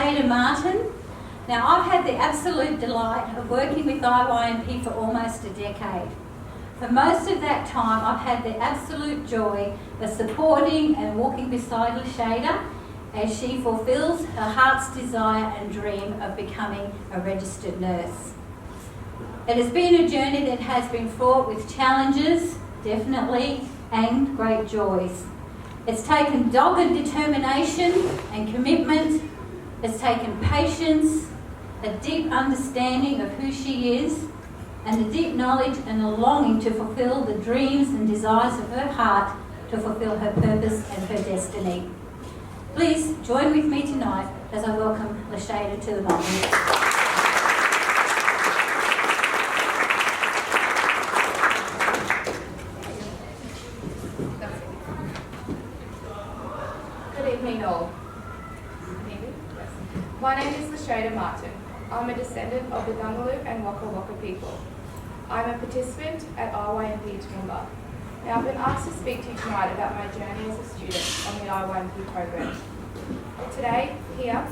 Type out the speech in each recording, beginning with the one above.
Lishayda Martin. Now, I've had the absolute delight of working with IYMP for almost a decade. For most of that time, I've had the absolute joy of supporting and walking beside Lishayda as she fulfills her heart's desire and dream of becoming a registered nurse. It has been a journey that has been fraught with challenges, definitely, and great joys. It's taken dogged determination and commitment. It's taken patience, a deep understanding of who she is, and a deep knowledge and a longing to fulfill the dreams and desires of her heart to fulfill her purpose and her destiny. Please join with me tonight as I welcome Lishayda to the podium. Good evening all. My name is Lishayda Martin. I'm a descendant of the Gungaloo and Waka Waka people. I'm a participant at IYMP Toowoomba. Now, I've been asked to speak to you tonight about my journey as a student on the IYMP program. Today, here,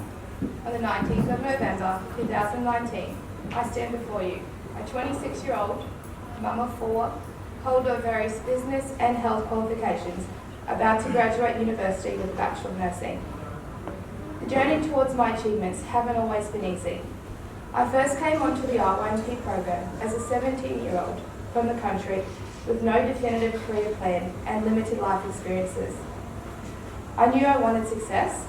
on the 19th of November 2019, I stand before you, a 26-year-old, mum of 4, holder of various business and health qualifications, about to graduate university with a Bachelor of Nursing. The journey towards my achievements haven't always been easy. I first came onto the IYMP program as a 17-year-old from the country with no definitive career plan and limited life experiences. I knew I wanted success.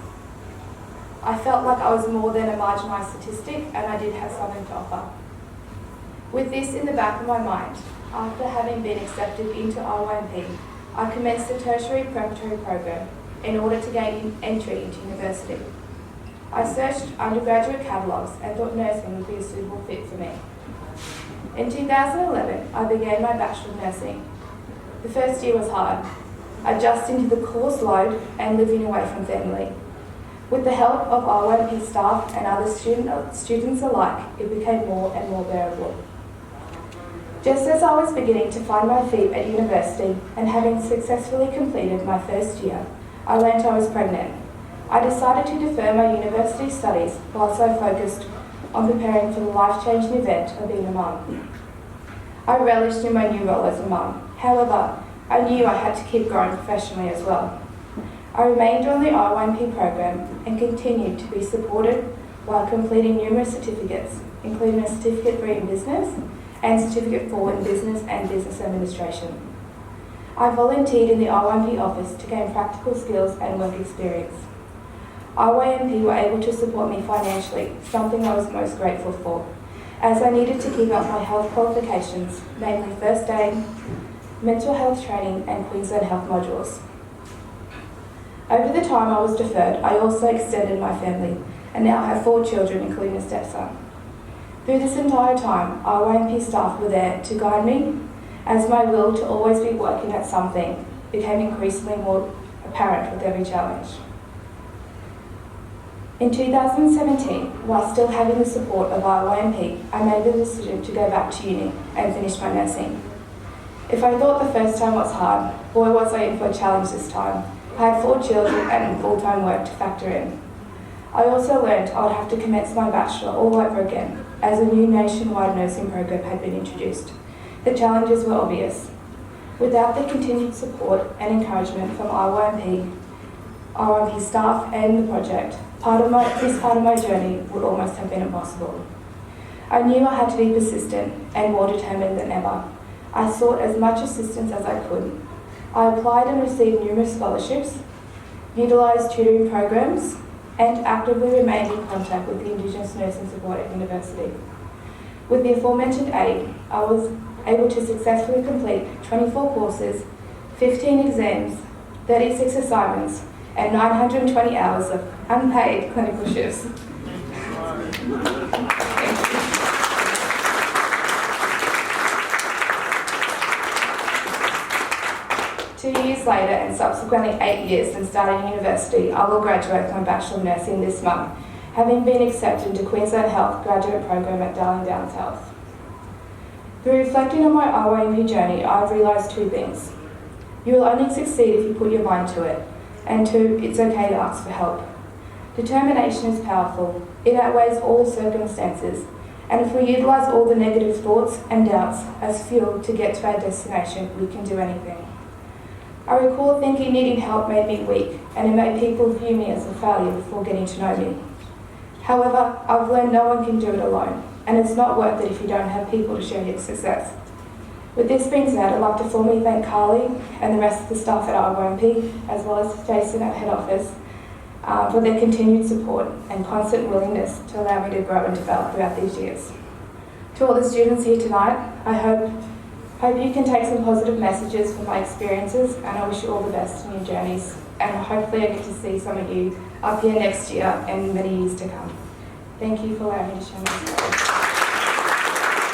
I felt like I was more than a marginalised statistic and I did have something to offer. With this in the back of my mind, after having been accepted into IYMP, I commenced the tertiary preparatory program in order to gain entry into university. I searched undergraduate catalogues and thought nursing would be a suitable fit for me. In 2011, I began my Bachelor of Nursing. The first year was hard, adjusting to the course load and living away from family. With the help of IYMP staff and other students alike, it became more and more bearable. Just as I was beginning to find my feet at university and having successfully completed my first year, I learnt I was pregnant. I decided to defer my university studies whilst I focused on preparing for the life-changing event of being a mum. I relished in my new role as a mum. However, I knew I had to keep growing professionally as well. I remained on the IYMP program and continued to be supported while completing numerous certificates, including a Certificate 3 in Business and Certificate 4 in Business and Business Administration. I volunteered in the IYMP office to gain practical skills and work experience. IYMP were able to support me financially, something I was most grateful for, as I needed to keep up my health qualifications, namely first aid, mental health training and Queensland health modules. Over the time I was deferred, I also extended my family and now have 4 children, including a stepson. Through this entire time, IYMP staff were there to guide me, as my will to always be working at something became increasingly more apparent with every challenge. In 2017, while still having the support of IYMP, I made the decision to go back to uni and finish my nursing. If I thought the first time was hard, boy was I in for a challenge this time. I had 4 children and full-time work to factor in. I also learned I would have to commence my bachelor all over again, as a new nationwide nursing program had been introduced. The challenges were obvious. Without the continued support and encouragement from IYMP staff and the project, this part of my journey would almost have been impossible. I knew I had to be persistent and more determined than ever. I sought as much assistance as I could. I applied and received numerous scholarships, utilised tutoring programs, and actively remained in contact with the Indigenous Nursing Support at university. With the aforementioned aid, I was able to successfully complete 24 courses, 15 exams, 36 assignments, and 920 hours of unpaid clinical shifts. 2 years later, and subsequently 8 years since starting university, I will graduate from my Bachelor of Nursing this month, having been accepted to Queensland Health Graduate Program at Darling Downs Health. Through reflecting on my IYMP journey, I've realised 2 things. You will only succeed if you put your mind to it, and 2, it's okay to ask for help. Determination is powerful. It outweighs all circumstances, and if we utilise all the negative thoughts and doubts as fuel to get to our destination, we can do anything. I recall thinking needing help made me weak, and it made people view me as a failure before getting to know me. However, I've learned no one can do it alone, and it's not worth it if you don't have people to share your success. With this being said, I'd like to formally thank Carly and the rest of the staff at IYMP, as well as Jason at head office, for their continued support and constant willingness to allow me to grow and develop throughout these years. To all the students here tonight, I hope you can take some positive messages from my experiences, and I wish you all the best in your journeys, and hopefully I get to see some of you up here next year and many years to come. Thank you for allowing me to share my story.